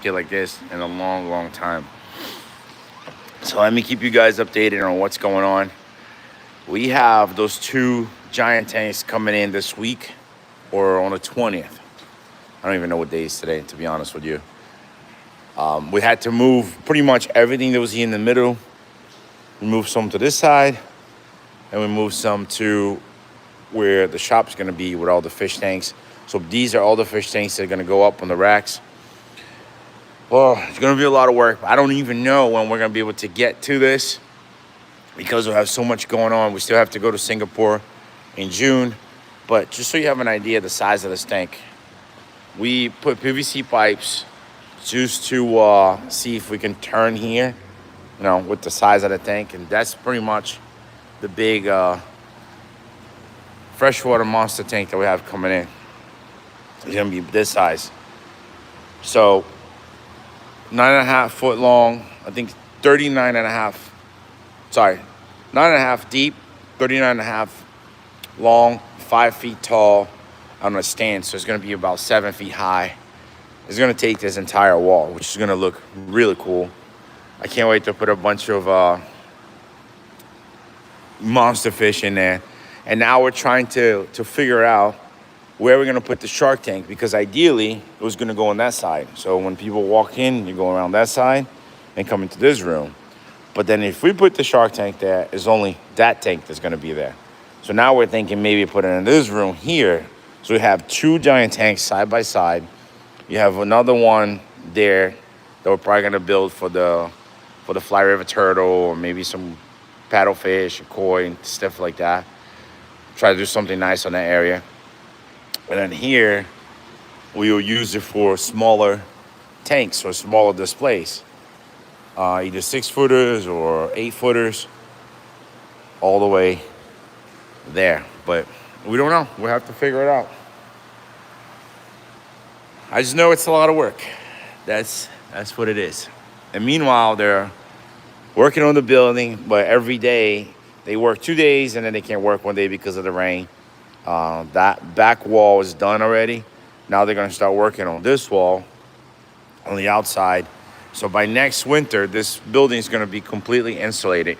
market like this in a long, long time. So let me keep you guys updated on what's going on. We have those two giant tanks coming in this week or on the 20th. I don't even know what day is today, to be honest with you. We had to move pretty much everything that was here in the middle. We moved some to this side, and we moved some to where the shop's gonna be with all the fish tanks. So these are all the fish tanks that are gonna go up on the racks. Well, it's gonna be a lot of work. I don't even know when we're gonna be able to get to this because we have so much going on. We still have to go to Singapore in June. But just so you have an idea of the size of this tank, we put PVC pipes just to see if we can turn here, with the size of the tank. And that's pretty much the big freshwater monster tank that we have coming in. It's gonna be this size. So 9.5 foot long, I think 9.5 deep, 39.5 long, 5 feet tall on a stand. So it's gonna be about 7 feet high. It's gonna take this entire wall, which is gonna look really cool. I can't wait to put a bunch of monster fish in there. And now we're trying to figure out where we're gonna put the shark tank, because ideally it was gonna go on that side. So when people walk in, you go around that side and come into this room. But then if we put the shark tank there, it's only that tank that's gonna be there. So now we're thinking maybe put it in this room here. So we have two giant tanks side by side. You have another one there that we're probably gonna build for the fly river turtle, or maybe some paddlefish, or koi, and stuff like that. Try to do something nice on that area. And then here, we will use it for smaller tanks or smaller displays. Either 6-footers or 8-footers, all the way there. But we don't know. We'll have to figure it out. I just know it's a lot of work. That's what it is. And meanwhile, they're working on the building, but every day they work 2 days and then they can't work one day because of the rain. That back wall is done already. Now they're gonna start working on this wall on the outside. So by next winter, this building is gonna be completely insulated,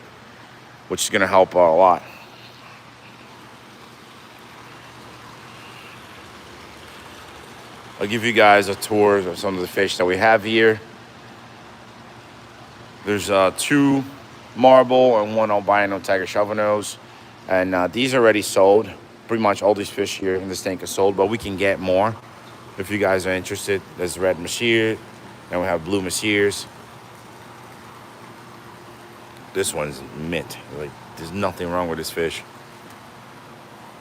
which is gonna help out a lot. I'll give you guys a tour of some of the fish that we have here. There's 2 marble and 1 albino tiger shovel nose. And these are already sold. Pretty much all these fish here in this tank are sold, but we can get more if you guys are interested. There's red mashir, and we have blue mashirs. This one's mint. Like, there's nothing wrong with this fish.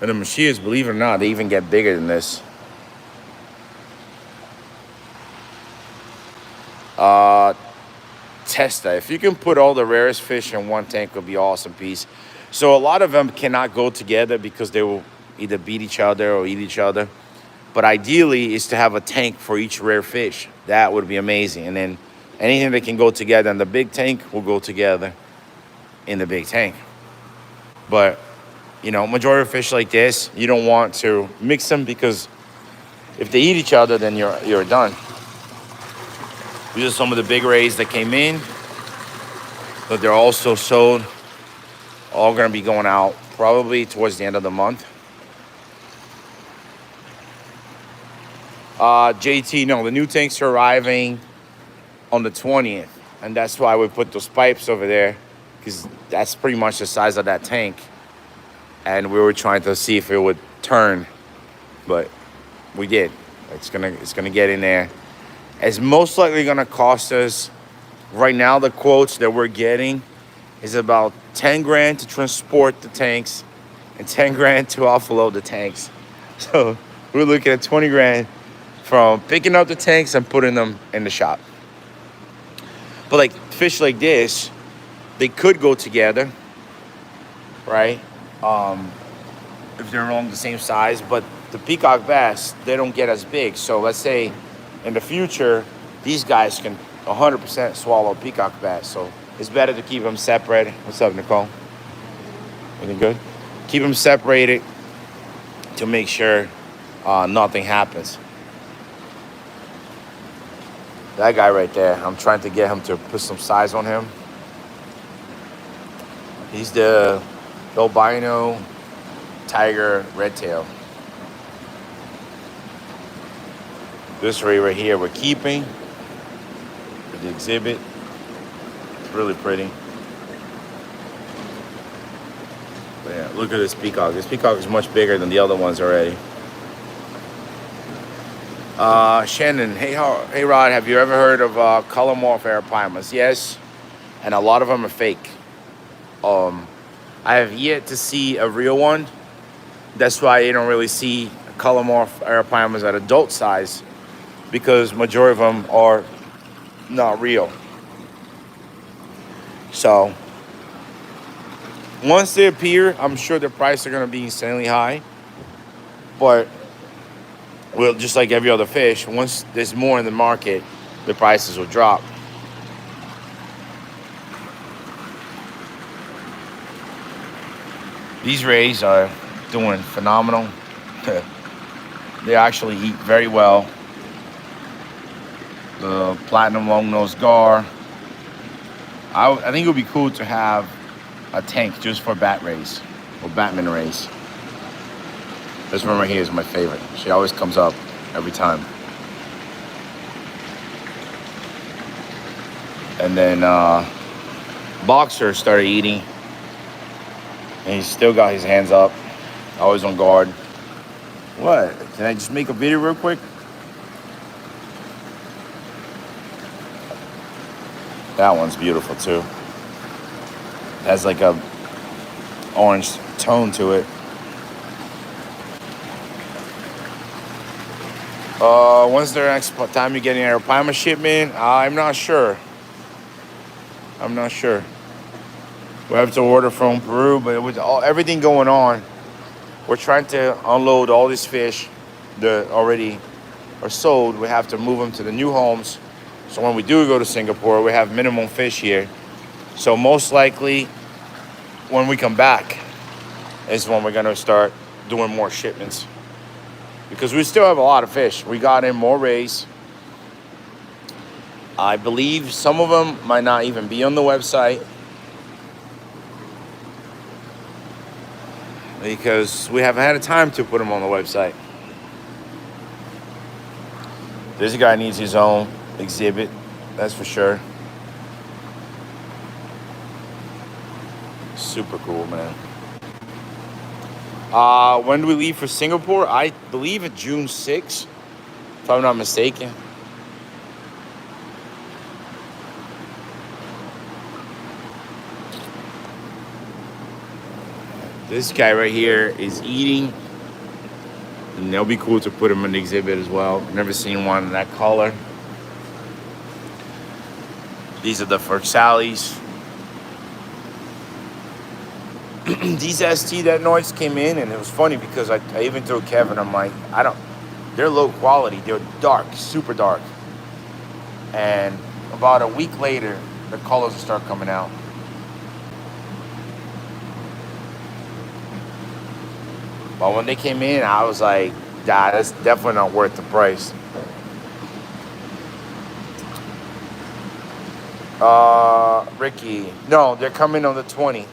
And the mashirs, believe it or not, they even get bigger than this. Test that. If you can put all the rarest fish in one tank, it would be an awesome piece. So a lot of them cannot go together because they will either beat each other or eat each other. But ideally is to have a tank for each rare fish. That would be amazing. And then anything that can go together in the big tank will go together in the big tank. But, majority of fish like this, you don't want to mix them, because if they eat each other, then you're done. These are some of the big rays that came in, but they're also sold. All gonna be going out probably towards the end of the month. JT, no, the new tanks are arriving on the 20th, and that's why we put those pipes over there, because that's pretty much the size of that tank. And we were trying to see if it would turn, but we did. It's gonna get in there. It's most likely gonna cost us, right now the quotes that we're getting is about 10 grand to transport the tanks and 10 grand to offload the tanks. So we're looking at 20 grand from picking up the tanks and putting them in the shop. But like fish like this, they could go together, right? If they're along the same size, but the peacock bass, they don't get as big. So let's say in the future, these guys can 100% swallow peacock bass. So it's better to keep them separated. What's up, Nicole? Anything good? Keep them separated to make sure nothing happens. That guy right there, I'm trying to get him to put some size on him. He's the albino tiger red tail. This right here we're keeping for the exhibit. It's really pretty. But yeah, look at this peacock. This peacock is much bigger than the other ones already. Shannon, hey Rod, have you ever heard of colormorph arapaima? Yes, and a lot of them are fake. I have yet to see a real one. That's why you don't really see colormorph arapaimas at adult size, because majority of them are not real. So once they appear, I'm sure the prices are going to be insanely high. But well, just like every other fish, once there's more in the market, the prices will drop. These rays are doing phenomenal. They actually eat very well. The platinum long-nosed gar. I think it would be cool to have a tank just for bat rays or Batman rays. This one right here is my favorite. She always comes up every time. And then Boxer started eating, and he's still got his hands up, always on guard. What? Can I just make a video real quick? That one's beautiful too. Has like a orange tone to it. When's the next time you're getting an arapaima shipment? I'm not sure. We have to order from Peru, but with everything going on, we're trying to unload all these fish that already are sold. We have to move them to the new homes. So when we do go to Singapore, we have minimum fish here. So most likely, when we come back, is when we're gonna start doing more shipments. Because we still have a lot of fish. We got in more rays. I believe some of them might not even be on the website, because we haven't had a time to put them on the website. This guy needs his own exhibit, that's for sure. Super cool, man. When do we leave for Singapore? I believe it's June 6th, if I'm not mistaken. This guy right here is eating, and it'll be cool to put him in the exhibit as well. Never seen one in that color. These are the Fursalis. These ST, that noise came in, and it was funny because I even told Kevin, I'm like, they're low quality, they're dark, super dark. And about a week later, the colors will start coming out. But when they came in, I was like, nah, that's definitely not worth the price. Ricky, no, they're coming on the 20th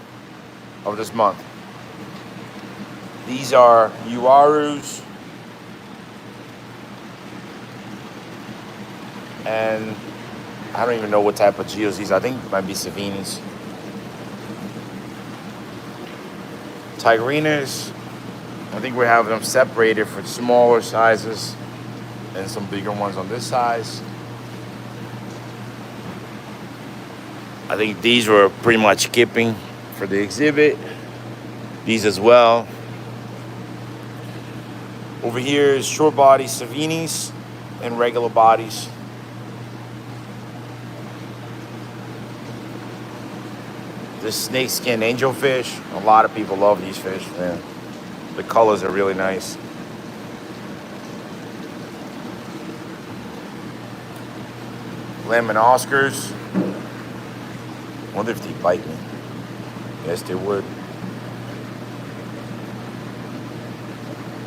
of this month. These are Uarus. And I don't even know what type of geos these are. I think it might be Savinis. Tigrinas, I think we have them separated for smaller sizes and some bigger ones on this size. I think these were pretty much skipping for the exhibit. These as well. Over here is short body Savinis and regular bodies. This snakeskin angelfish. A lot of people love these fish, man. The colors are really nice. Lemon Oscars. Wonder if they bite me. Yes, they would.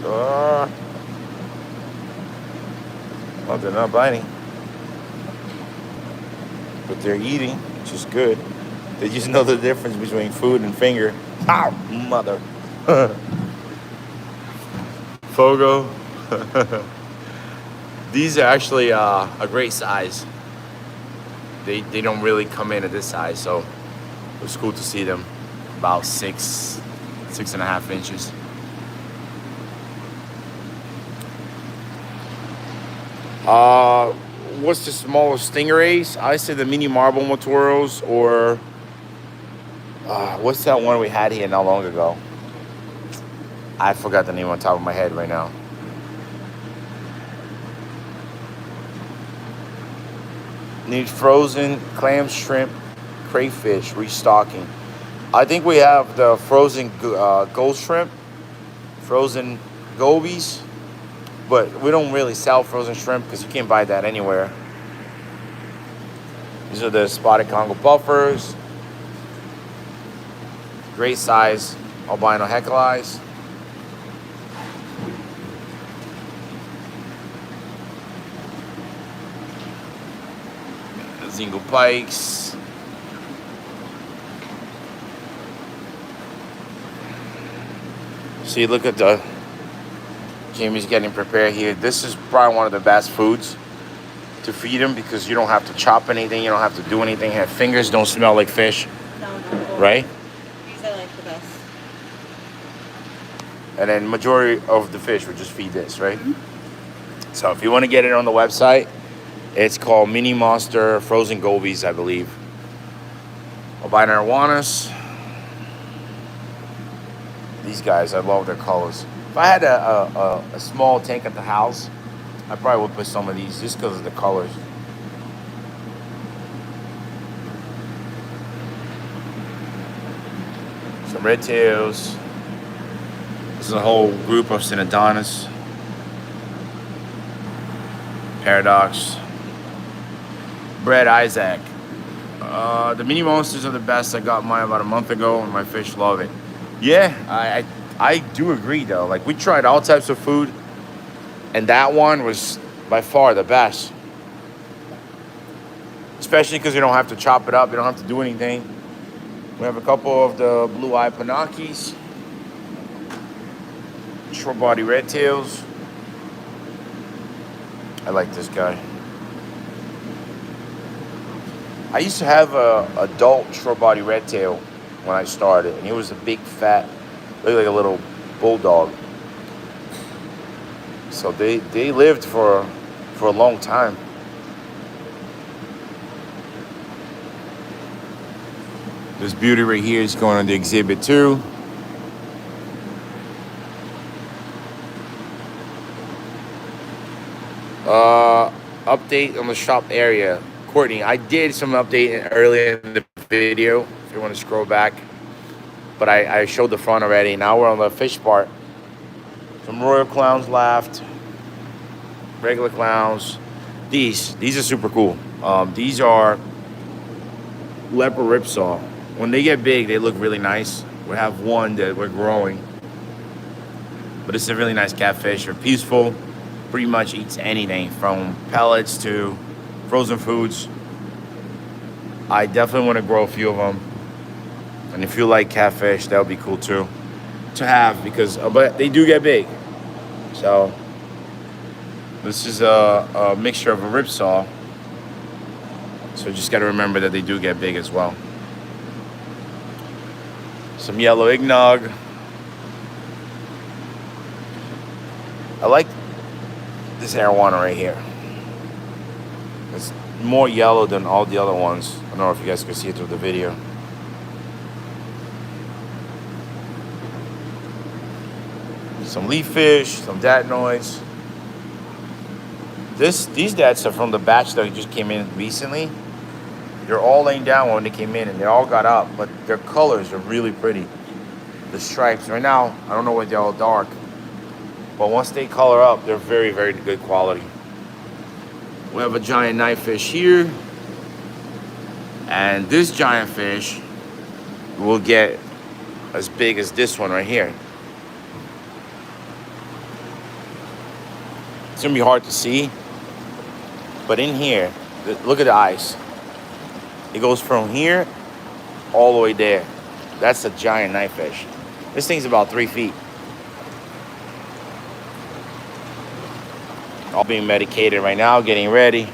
Oh, they're not biting. but they're eating, which is good. They just know the difference between food and finger. Ow, mother. Fogo. These are actually a great size. They don't really come in at this size, so it was cool to see them. About 6.5 inches. What's the smallest stingrays? I say the mini marble motoros, or what's that one we had here not long ago? I forgot the name on top of my head right now. Need frozen clam, shrimp, crayfish restocking. I think we have the frozen gold shrimp, frozen gobies, but we don't really sell frozen shrimp because you can't buy that anywhere. These are the spotted Congo buffers. Great size, albino heckle eyes. Zingo pikes. See, look at Jamie's getting prepared here. This is probably one of the best foods to feed them because you don't have to chop anything. You don't have to do anything. Your fingers don't smell like fish. No. Right? These are like the best. And then majority of the fish would just feed this, right? Mm-hmm. So if you want to get it on the website, it's called Mini Monster Frozen Gobies, I believe. Albino arowanas. These guys, I love their colors. If I had a small tank at the house, I probably would put some of these just because of the colors. Some red tails. This is a whole group of Synodontis. Paradox. Brad Isaac. The mini monsters are the best. I got mine about a month ago and my fish love it. Yeah, I do agree though. Like, we tried all types of food and that one was by far the best. Especially because you don't have to chop it up. You don't have to do anything. We have a couple of the blue-eyed Panakis. Short body red tails. I like this guy. I used to have a adult short body red tail when I started, and he was a big fat, looked like a little bulldog. So they lived for a long time. This beauty right here is going on the exhibit too. Update on the shop area. Courtney, I did some updating earlier in the video, if you want to scroll back. But I showed the front already. Now we're on the fish part. Some royal clowns left. Regular clowns. These are super cool. These are leopard ripsaw. When they get big, they look really nice. We have one that we're growing. But it's a really nice catfish. They're peaceful. Pretty much eats anything from pellets to frozen foods. I definitely want to grow a few of them. And if you like catfish, that would be cool too to have, because but they do get big. So this is a mixture of a ripsaw. So you just got to remember that they do get big as well. Some yellow eggnog. I like this arowana right here. It's more yellow than all the other ones. I don't know if you guys can see it through the video. Some leaf fish, some datnoids. These dats are from the batch that just came in recently. They're all laying down when they came in and they all got up, but their colors are really pretty. The stripes, right now, I don't know why they're all dark, but once they color up, they're very, very good quality. We have a giant knife fish here. And this giant fish will get as big as this one right here. It's gonna be hard to see, but in here, look at the eyes. It goes from here all the way there. That's a giant knife fish. This thing's about 3 feet. All being medicated right now, getting ready.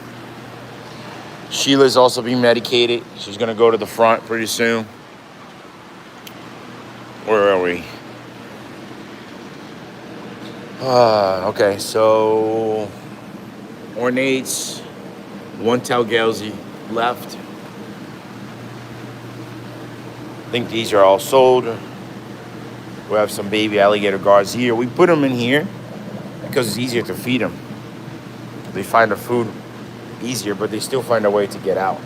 Sheila's also being medicated. She's gonna go to the front pretty soon. Where are we? Okay, so ornates, one Talgelsi left. I think these are all sold. We have some baby alligator guards here. We put them in here because it's easier to feed them. They find the food easier, but they still find a way to get out.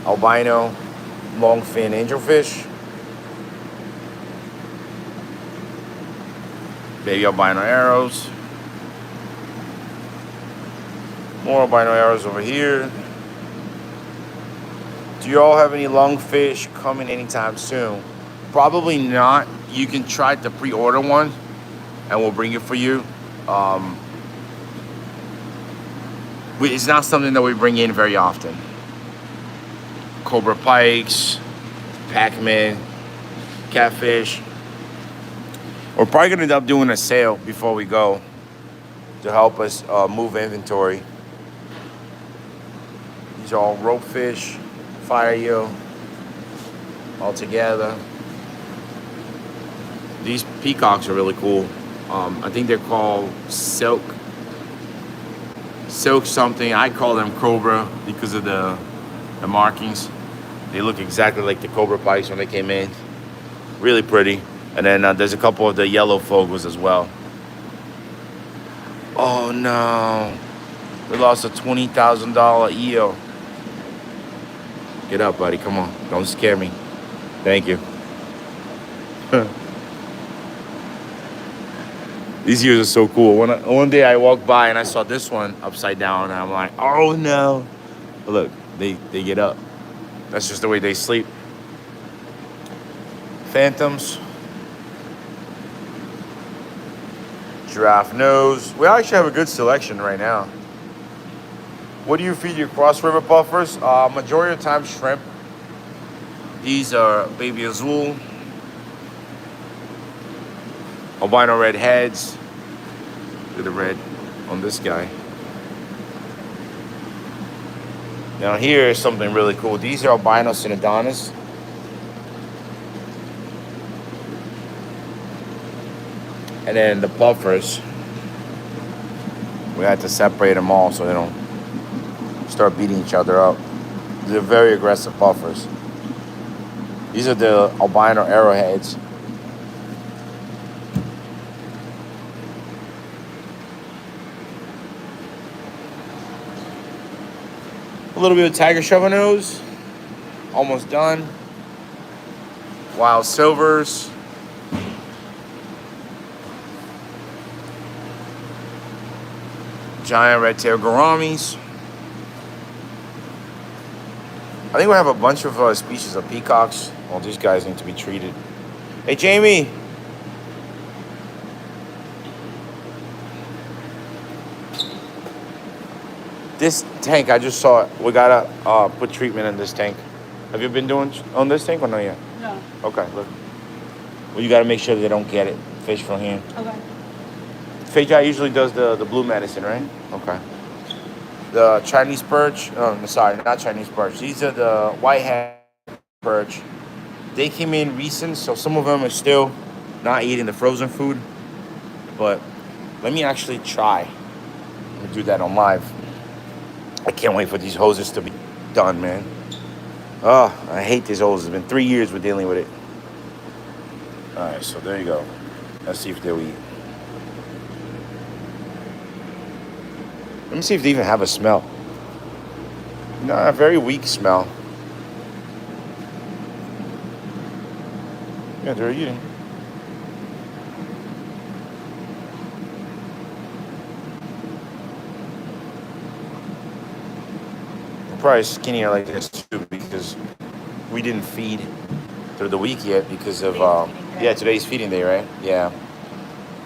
Albino, longfin angelfish. Baby albino arrows. More albino arrows over here. Do you all have any lungfish coming anytime soon? Probably not. You can try to pre-order one and we'll bring it for you. It's not something that we bring in very often. Cobra pikes, Pac-Man, catfish. We're probably gonna end up doing a sale before we go to help us move inventory. These are all rope fish, fire eel, all together. These peacocks are really cool. I think they're called silk something. I call them cobra because of the markings. They look exactly like the cobra pikes when they came in. Really pretty. And then there's a couple of the yellow fogos as well. Oh no, we lost a $20,000 eel. Get up, buddy, come on, don't scare me. Thank you. These eels are so cool. One day I walked by and I saw this one upside down, and I'm like, oh no. But look, they get up. That's just the way they sleep. Phantoms. Giraffe nose. We actually have a good selection right now. What do you feed your cross river puffers? Majority of the time shrimp. These are baby azul. Albino red heads. Look at the red on this guy. Now here is something really cool. These are albino synodonis. And then the puffers, we had to separate them all so they don't start beating each other up. They're very aggressive puffers. These are the albino arrowheads. A little bit of tiger shovel nose, almost done. Wild silvers. Giant red tail gouramis. I think we have a bunch of species of peacocks. Well, these guys need to be treated. Hey, Jamie. This tank, I just saw it. We gotta put treatment in this tank. Have you been doing on this tank or not yet? No. Okay, look. Well, you gotta make sure they don't get it. Fish from here. Okay. Fish guy usually does the blue medicine, right? Okay. The Chinese perch. Oh, sorry, not Chinese perch. These are the whitehead perch. They came in recent, so some of them are still not eating the frozen food. But let me actually try. Let me do that on live. I can't wait for these hoses to be done, man. Oh, I hate these hoses. It's been 3 years we're dealing with it. All right, so there you go. Let's see if they'll eat. Let me see if they even have a smell. No, a very weak smell. Yeah, they're eating. Probably skinnier like this too because we didn't feed through the week yet because of today's feeding day, right? Yeah,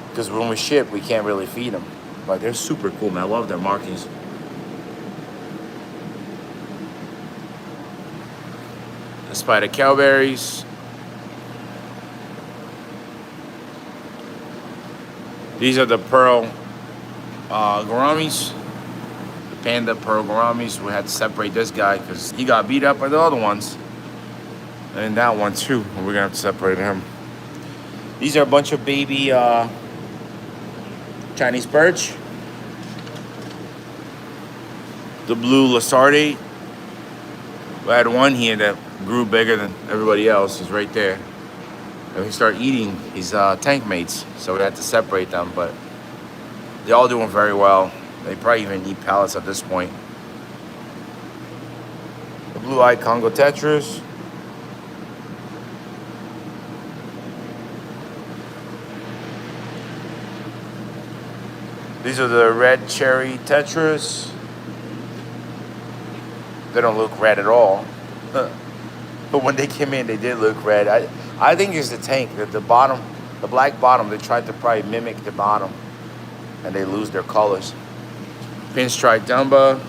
because when we ship we can't really feed them, but they're super cool, man. I love their markings. spider cowberries. These are the pearl gouramis, the panda pearl gouramis. We had to separate this guy because he got beat up by the other ones. And that one too, we're gonna have to separate him. These are a bunch of baby Chinese perch. The blue lasardi. We had one here that grew bigger than everybody else. He's right there. And he started eating his tank mates, so we had to separate them, but they're all doing very well. They probably even eat pellets at this point. The blue-eyed Congo tetras. These are the red cherry tetras. They don't look red at all. But when they came in, they did look red. I think it's the tank, that the bottom, the black bottom, they tried to probably mimic the bottom and they lose their colors. Pinstripe Dumba.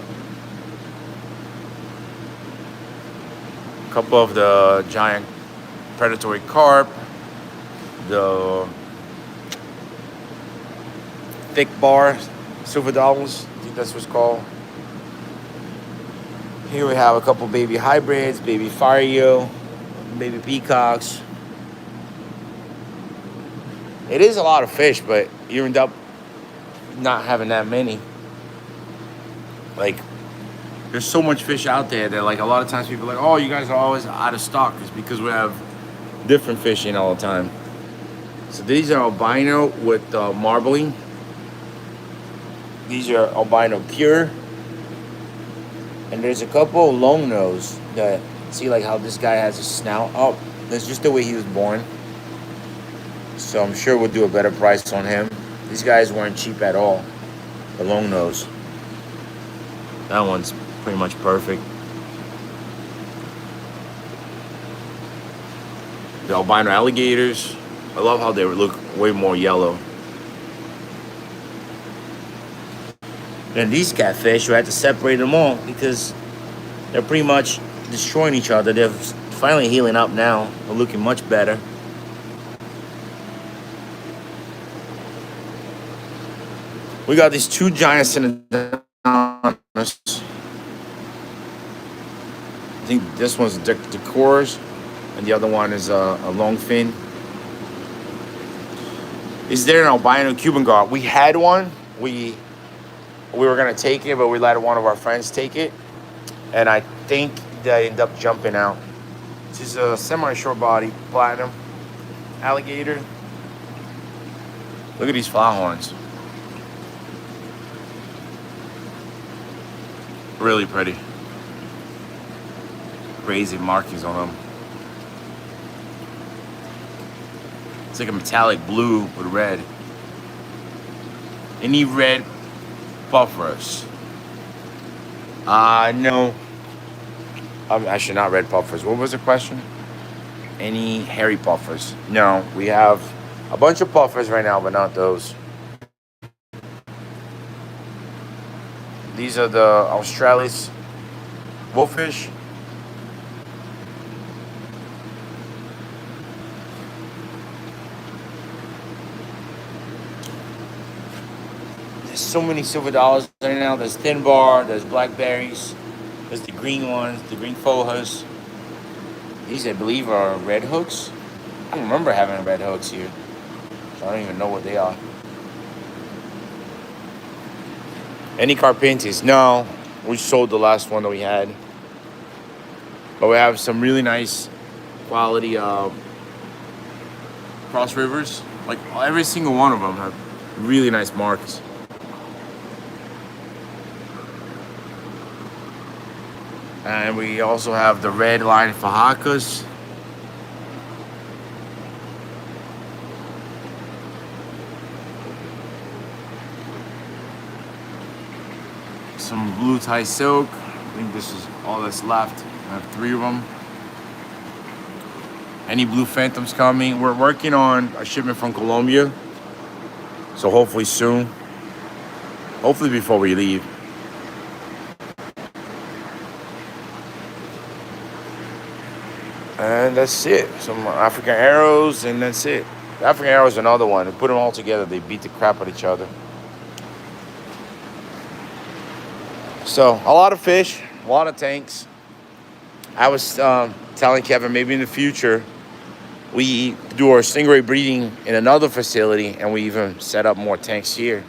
A couple of the giant predatory carp. The thick bar silver doubles, I think that's what it's called. Here we have a couple baby hybrids, baby fire eel, baby peacocks. It is a lot of fish, but you end up not having that many. Like, there's so much fish out there that, like, a lot of times people are like, oh, you guys are always out of stock. It's because we have different fish in all the time. So these are albino with marbling. These are albino pure. And there's a couple long nose that, see like how this guy has a snout up. That's just the way he was born. So I'm sure we'll do a better price on him. These guys weren't cheap at all. The long nose. That one's pretty much perfect. The albino alligators. I love how they look way more yellow. And these catfish, we had to separate them all because they're pretty much destroying each other. They're finally healing up now. They're looking much better. We got these two giant Synodonus. I think this one's Decors, and the other one is a long fin. Is there an albino Cuban gar? We had one. We were gonna take it, but we let one of our friends take it, and I think they ended up jumping out. This is a semi-short body platinum alligator. Look at these flower horns. Really pretty. Crazy markings on them. It's like a metallic blue with red. Any red puffers? No. Actually, not red puffers. What was the question? Any hairy puffers? No, we have a bunch of puffers right now, but not those. These are the Australis wolffish. There's so many silver dollars right now. There's thin bar, there's blackberries, there's the green ones, the green fojas. These, I believe, are red hooks. I don't remember having red hooks here, so I don't even know what they are. Any carpintis? No, we sold the last one that we had. But we have some really nice quality cross rivers. Like every single one of them have really nice marks. And we also have the red line Fajakas. Some blue tie silk. I think this is all that's left. I have 3 of them. Any blue phantoms coming? We're working on a shipment from Colombia. So hopefully soon. Hopefully before we leave. And that's it. Some African arrows, and that's it. The African arrow is another one. We put them all together. They beat the crap out of each other. So a lot of fish, a lot of tanks. I was telling Kevin maybe in the future we do our stingray breeding in another facility, and we even set up more tanks here.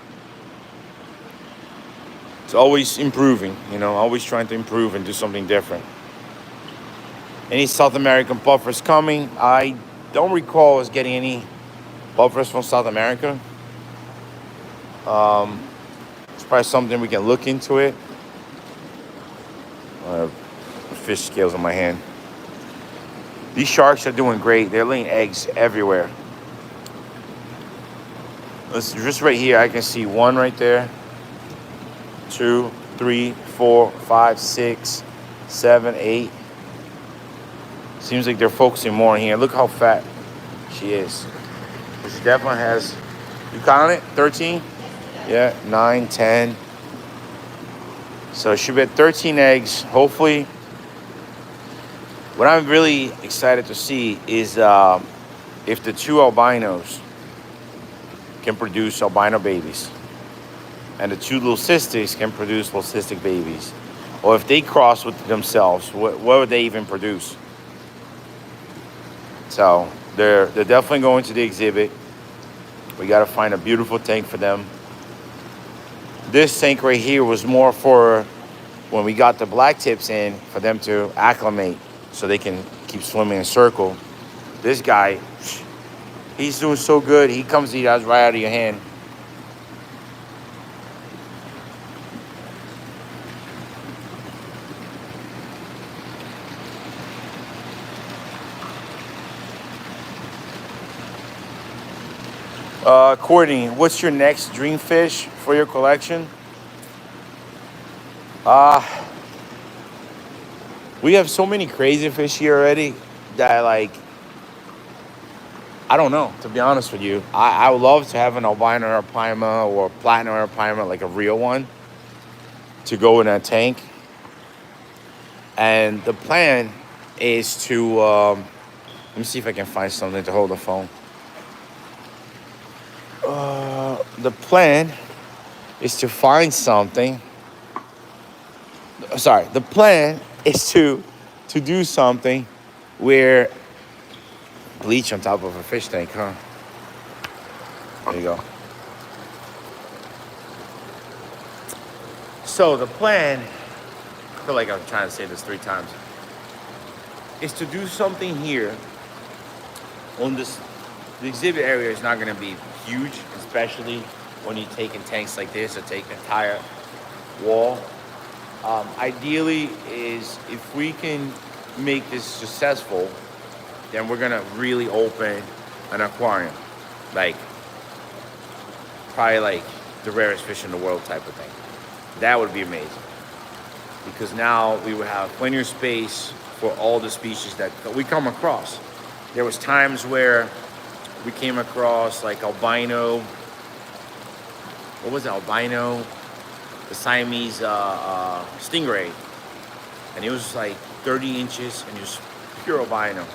It's always improving, always trying to improve and do something different. Any South American puffers coming? I don't recall us getting any puffers from South America. It's probably something we can look into it. Fish scales on my hand. These sharks are doing great. They're laying eggs everywhere. Just right here, I can see one right there. 2, 3, 4, 5, 6, 7, 8. Seems like they're focusing more on here. Look how fat she is. She definitely has, you count it? 13? Yeah, 9, 10. So she bet 13 eggs. Hopefully, what I'm really excited to see is if the 2 albinos can produce albino babies, and the 2 leucistic can produce leucistic babies, or if they cross with themselves, what would they even produce? So they're definitely going to the exhibit. We got to find a beautiful tank for them. This tank right here was more for when we got the black tips in, for them to acclimate so they can keep swimming in a circle. This guy, he's doing so good. He comes to eat us right out of your hand. Courtney, what's your next dream fish for your collection? We have so many crazy fish here already that, like, I don't know, to be honest with you. I would love to have an albino arapaima or platinum arapaima, like a real one, to go in that tank. And the plan is to, let me see if I can find something to hold the phone. The plan is to find something. Sorry, the plan is to do something where bleach on top of a fish tank, huh? There you go. So the plan, I feel like I'm trying to say this 3 times, is to do something here on this. The exhibit area is not going to be huge, especially when you take in tanks like this or take an entire wall. Ideally is if we can make this successful, then we're going to really open an aquarium. Like, probably like the rarest fish in the world type of thing. That would be amazing. Because now we would have plenty of space for all the species that we come across. There was times where we came across like albino, what was it, albino? The Siamese stingray. And it was like 30 inches and it was pure albino.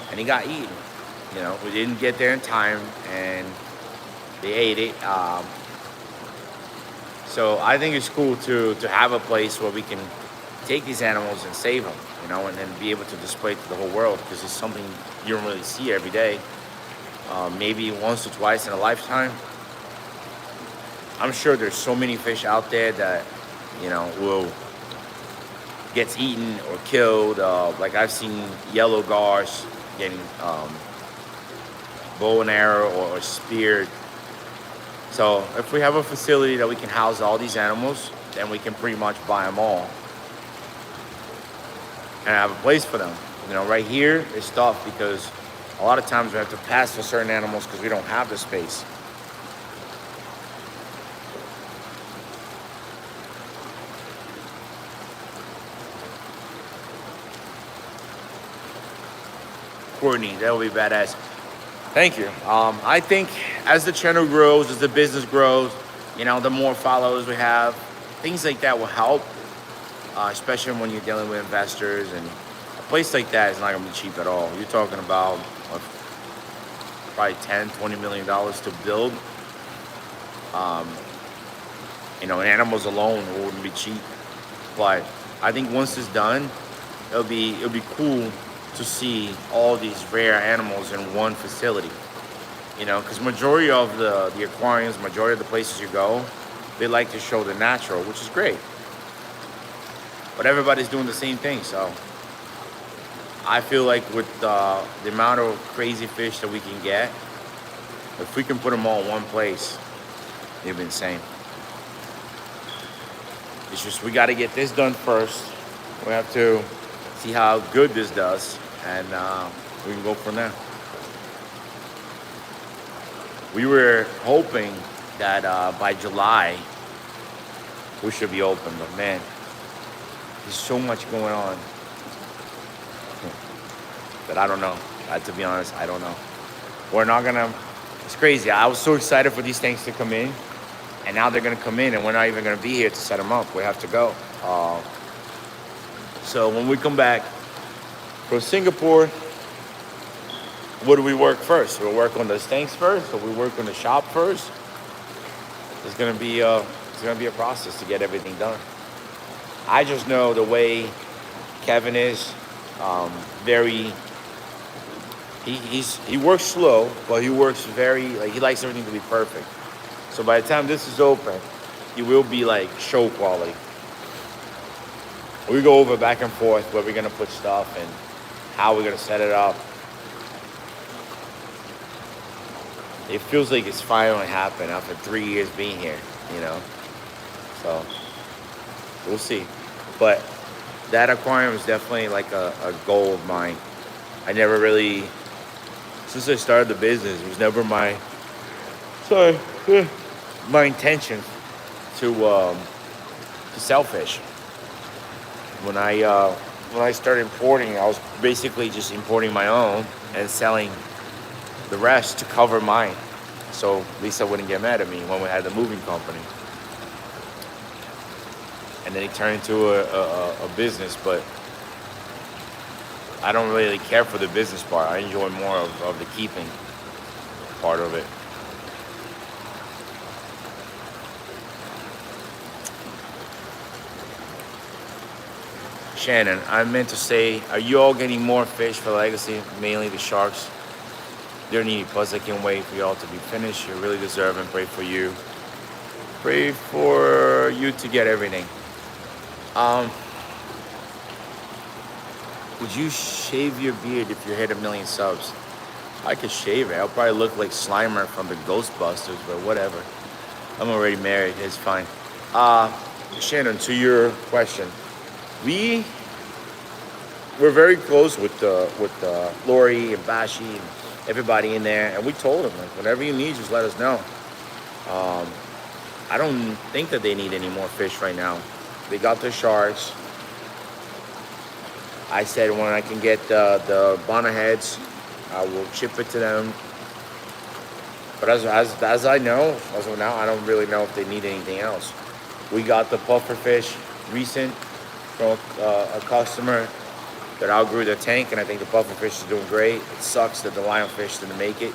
And he got eaten. We didn't get there in time and they ate it. So I think it's cool to have a place where we can take these animals and save them, and then be able to display it to the whole world, because it's something you don't really see every day. Maybe once or twice in a lifetime. I'm sure there's so many fish out there that, gets eaten or killed. Like I've seen yellow gars getting bow and arrow or speared. So if we have a facility that we can house all these animals, then we can pretty much buy them all and have a place for them. Right here is tough because a lot of times we have to pass for certain animals because we don't have the space. Courtney, that would be badass. Thank you. I think as the channel grows, as the business grows, the more followers we have, things like that will help, especially when you're dealing with investors and A place like that is not gonna be cheap at all. You're talking about what, probably 10, $20 million to build. Um, animals alone it wouldn't be cheap. But I think once it's done, it'll be cool to see all these rare animals in one facility. Because majority of the aquariums, majority of the places you go, they like to show the natural, which is great. But everybody's doing the same thing, so I feel like with the amount of crazy fish that we can get, if we can put them all in one place, it'd be insane. It's just we got to get this done first. We have to see how good this does, and we can go from there. We were hoping that by July we should be open, but man, there's so much going on that I don't know. To be honest, I don't know. We're not gonna. It's crazy. I was so excited for these things to come in, and now they're gonna come in, and we're not even gonna be here to set them up. We have to go. So when we come back from Singapore, what do we work first? We'll work on the tanks first, or we work on the shop first. It's gonna be a process to get everything done. I just know the way Kevin is, very. He works slow, but he works very he likes everything to be perfect. So by the time this is open, it will be like show quality. We go over back and forth where we're gonna put stuff and how we're gonna set it up. It feels like it's finally happened after 3 years being here, So we'll see. But that aquarium is definitely like a goal of mine. I never really, since I started the business, it was never my intention to sell fish. When I started importing, I was basically just importing my own and selling the rest to cover mine, so Lisa wouldn't get mad at me when we had the moving company. And then it turned into a business, but I don't really care for the business part. I enjoy more of the keeping part of it. Shannon, I meant to say, are you all getting more fish for Legacy? Mainly the sharks. They're needy. Plus, I can't wait for y'all to be finished. You really deserve and pray for you. Pray for you to get everything. Would you shave your beard if you hit 1 million subs? I could shave it. I'll probably look like Slimer from the Ghostbusters, but whatever. I'm already married. It's fine. Shannon, to your question, we're very close with Lori and Bashi and everybody in there, and we told them, like, whatever you need, just let us know. I don't think that they need any more fish right now. They got their sharks. I said when I can get the bonnetheads, I will ship it to them. But as I know, as of now, I don't really know if they need anything else. We got the pufferfish recent from a customer that outgrew their tank, and I think the pufferfish is doing great. It sucks that the lionfish didn't make it.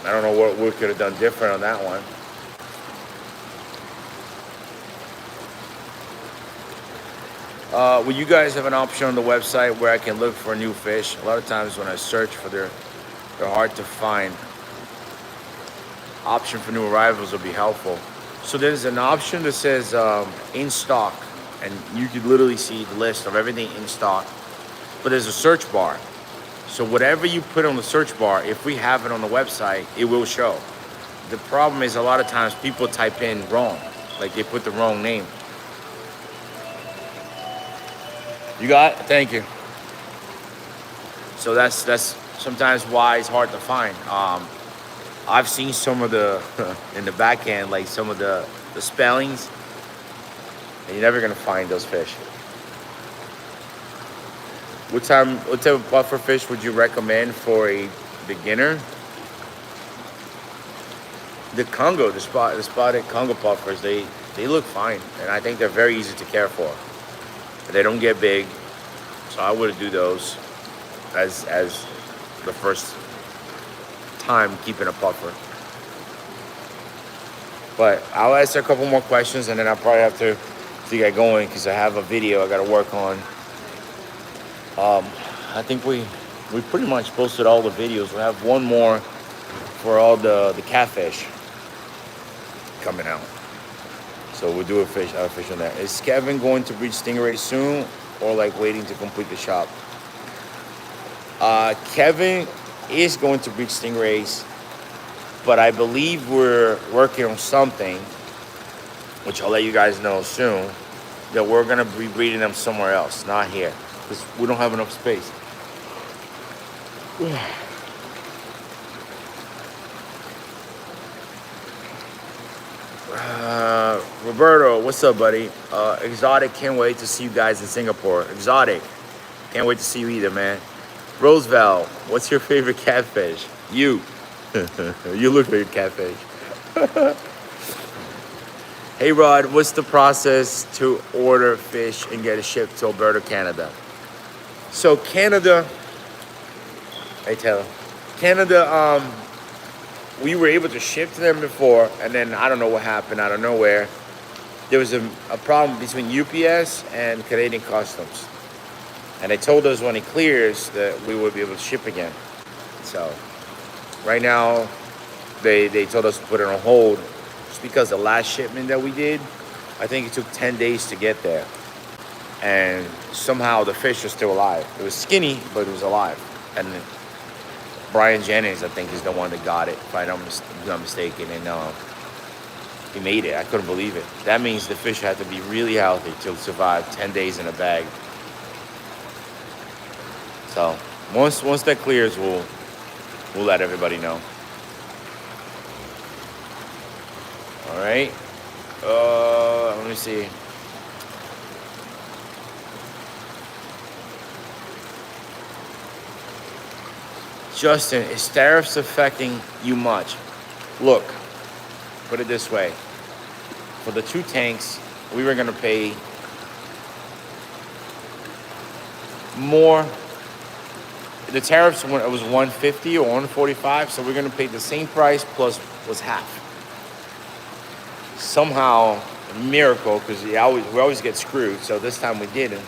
I don't know what we could have done different on that one. Will you guys have an option on the website where I can look for new fish? A lot of times when I search for they're hard to find. Option for new arrivals will be helpful. So there's an option that says in stock, and you can literally see the list of everything in stock. But there's a search bar. So whatever you put on the search bar, if we have it on the website, it will show. The problem is a lot of times people type in wrong, like they put the wrong name. You got it? Thank you. So that's sometimes why it's hard to find. I've seen some of the in the back end, like some of the spellings, and you're never gonna find those fish. What type of puffer fish would you recommend for a beginner? The Congo, the spotted Congo puffers, they look fine, and I think they're very easy to care for. They don't get big, so I wouldn't do those as the first time keeping a puffer. But I'll ask a couple more questions, and then I'll probably have to get going because I have a video I got to work on. I think we pretty much posted all the videos. We have one more for all the catfish coming out. So we'll do a fish on that. Is Kevin going to breed stingray soon, or like waiting to complete the shop? Kevin is going to breed stingrays, but I believe we're working on something, which I'll let you guys know soon, that we're gonna be breeding them somewhere else, not here, because we don't have enough space. Roberto, what's up, buddy? Exotic, can't wait to see you guys in Singapore. Exotic, can't wait to see you either, man. Roosevelt, what's your favorite catfish? You. You look like a catfish. Hey, Rod, what's the process to order fish and get it shipped to Alberta, Canada? So Canada, hey Taylor, Canada, we were able to ship to them before, and then I don't know what happened out of nowhere. There was a problem between UPS and Canadian Customs. And they told us when it clears that we would be able to ship again. So right now, they told us to put it on hold just because the last shipment that we did, I think it took 10 days to get there. And somehow the fish was still alive. It was skinny, but it was alive. And Brian Jennings, I think, is the one that got it, if I'm not mistaken. And he made it. I couldn't believe it. That means the fish had to be really healthy to survive 10 days in a bag. So once that clears, we'll let everybody know. All right. Let me see. Justin, is tariffs affecting you much? Look, put it this way. For the 2 tanks, we were gonna pay more. The tariffs, it was 150 or 145, so we're gonna pay the same price plus was half. Somehow, a miracle, because we always get screwed, so this time we didn't.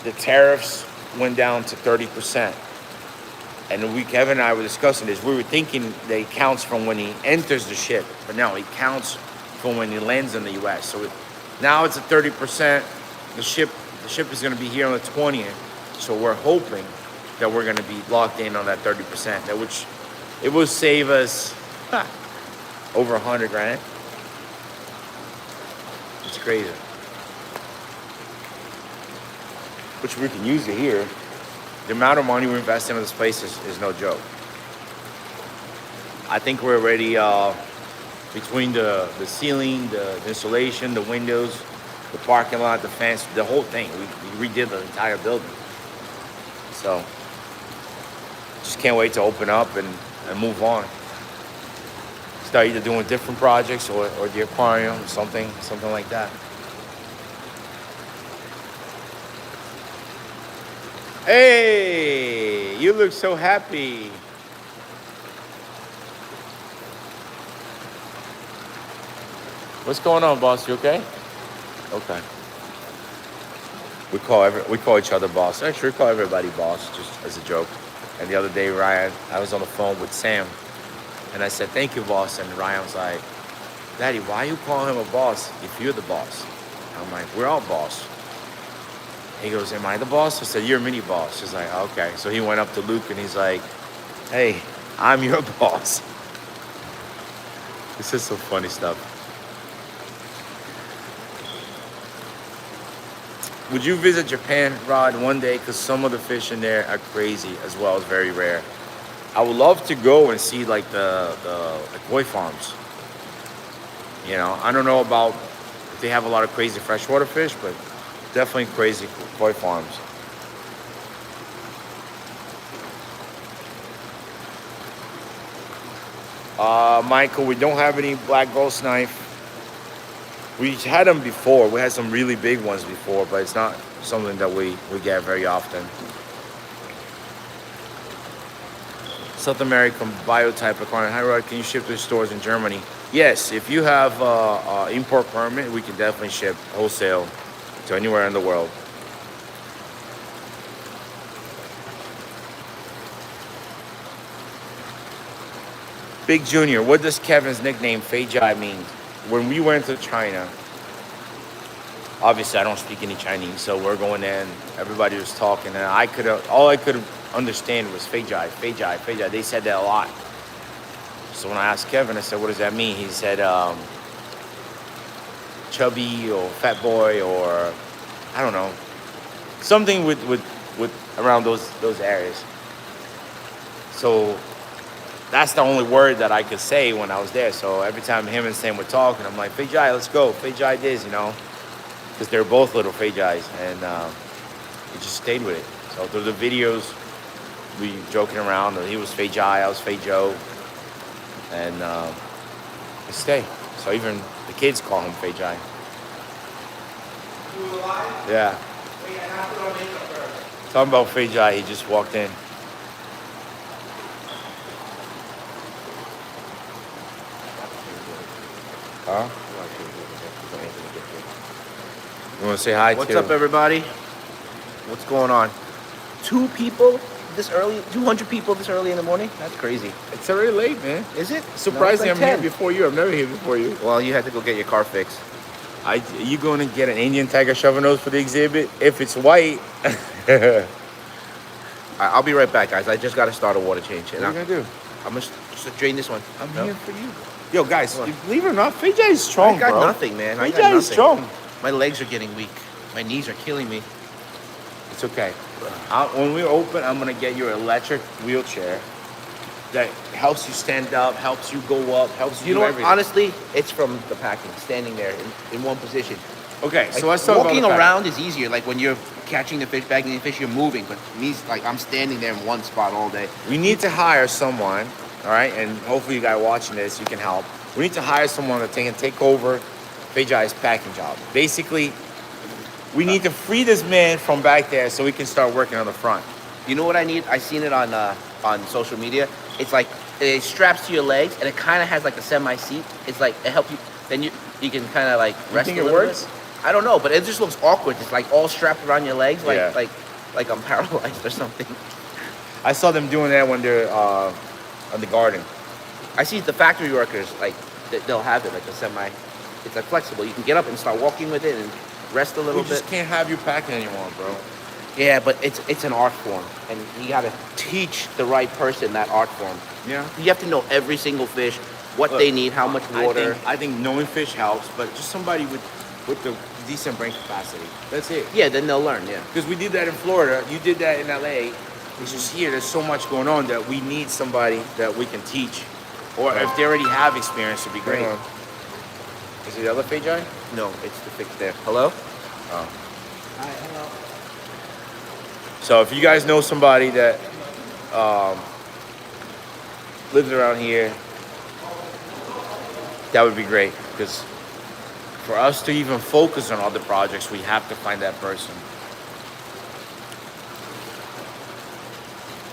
The tariffs went down to 30%. And Kevin and I were discussing this. We were thinking that it counts from when he enters the ship, but no, it counts from when he lands in the U.S. So now it's at 30%. The ship is going to be here on the 20th. So we're hoping that we're going to be locked in on that 30%, which it will save us over 100 grand. It's crazy. Which we can use it here. The amount of money we're investing in this place is no joke. I think we're already, between the ceiling, the insulation, the windows, the parking lot, the fence, the whole thing. We redid the entire building. So, just can't wait to open up and move on. Start either doing different projects or the aquarium, something like that. Hey, you look so happy. What's going on, boss? You okay? Okay. We call each other boss. Actually, we call everybody boss, just as a joke. And the other day, Ryan, I was on the phone with Sam, and I said, "Thank you, boss." And Ryan was like, "Daddy, why you call him a boss if you're the boss?" I'm like, "We're all boss." He goes, "Am I the boss?" I said, "You're a mini boss." He's like, "Okay." So he went up to Luke and he's like, "Hey, I'm your boss." This is some funny stuff. Would you visit Japan, Rod, one day? Because some of the fish in there are crazy as well as very rare. I would love to go and see like the koi farms. You know, I don't know about if they have a lot of crazy freshwater fish, but definitely crazy koi farms. Michael, we don't have any black ghost knife. We had them before. We had some really big ones before, but it's not something that we get very often. South American biotype aquarium. Hi, Rod. Can you ship to stores in Germany? Yes, if you have import permit, we can definitely ship wholesale to anywhere in the world. Big Junior, what does Kevin's nickname Feijai mean? When we went to China, obviously I don't speak any Chinese, so we're going in. Everybody was talking, and all I could understand was Feijai, Feijai, Feijai. They said that a lot. So when I asked Kevin, I said, "What does that mean?" He said, "Chubby or fat boy or I don't know, something with around those areas." So that's the only word that I could say when I was there. So every time him and Sam were talking, I'm like, Feijai, let's go. Feijai this, because they're both little Feijais, and we just stayed with it. So through the videos, we joking around. He was Feijai, I was Feijo, and we stay. So even the kids call him Feijai. You alive? Yeah. Wait, I have to put on makeup first. Talking about Feijai, he just walked in. Huh? You want to say hi What's to? up, everybody? What's going on? 2 people this early? 200 people this early in the morning? That's crazy. It's already late, man. Is it? Surprisingly, No, I'm it's like here 10. before you. I'm never here before you. Well, you had to go get your car fixed. You going to get an Indian tiger shovel nose for the exhibit? If it's white, I'll be right back, guys. I just got to start a water change. what are you gonna do? I'm going to just drain this one. I'm No? here for you. Yo, guys, What? believe it or not, Feijai is strong, I got bro. nothing, man. I got Feijai nothing. is strong. My legs are getting weak. My knees are killing me. It's okay. When we open, I'm gonna get you an electric wheelchair that helps you stand up, helps you go up, helps you You do know what? everything. Honestly, it's from the packing, standing there in one position. Okay, Like, so let's talk about walking the fact- around is easier. Like when you're catching the fish, bagging the fish, you're moving. But me, like I'm standing there in one spot all day. We need to hire someone, all right? And hopefully you guys watching this, you can help. We need to hire someone that can take over Feijai's packing job. Basically, we need to free this man from back there so we can start working on the front. You know what I need? I seen it on social media. It's like it straps to your legs, and it kind of has like a semi seat. It's like it helps you. Then you can kind of like rest think a it little works? bit. I don't know, but it just looks awkward. It's like all strapped around your legs, like Yeah. like I'm paralyzed or something. I saw them doing that when they're on the garden. I see the factory workers like they'll have it like a semi. It's like flexible. You can get up and start walking with it and rest a little We bit. just can't have you packing anymore, bro. Yeah, but it's an art form, and you gotta teach the right person that art form. Yeah. You have to know every single fish, what Look, they need, how much water. I think knowing fish helps, but just somebody with the decent brain capacity. That's it. Yeah, then they'll learn. Yeah. Because we did that in Florida. You did that in LA. It's just here. There's so much going on that we need somebody that we can teach. Or if they already have experience, it'd be great. Hang on. Is it the other Feijai? No, it's the fix there. Hello. Oh. So if you guys know somebody that lives around here, that would be great. Because for us to even focus on other projects, we have to find that person.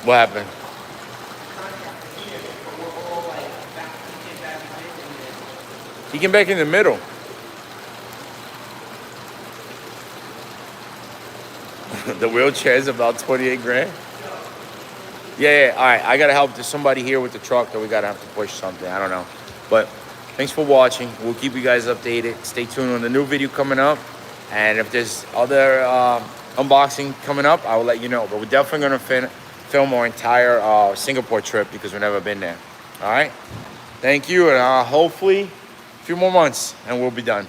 What happened? He came back in the middle. The wheelchair is about 28 grand. Yeah. All right. I gotta help. There's somebody here with the truck that we gotta have to push something. I don't know. But thanks for watching. We'll keep you guys updated. Stay tuned on the new video coming up. And if there's other unboxing coming up, I will let you know. But we're definitely gonna film our entire Singapore trip because we've never been there. All right. Thank you, and hopefully a few more months and we'll be done.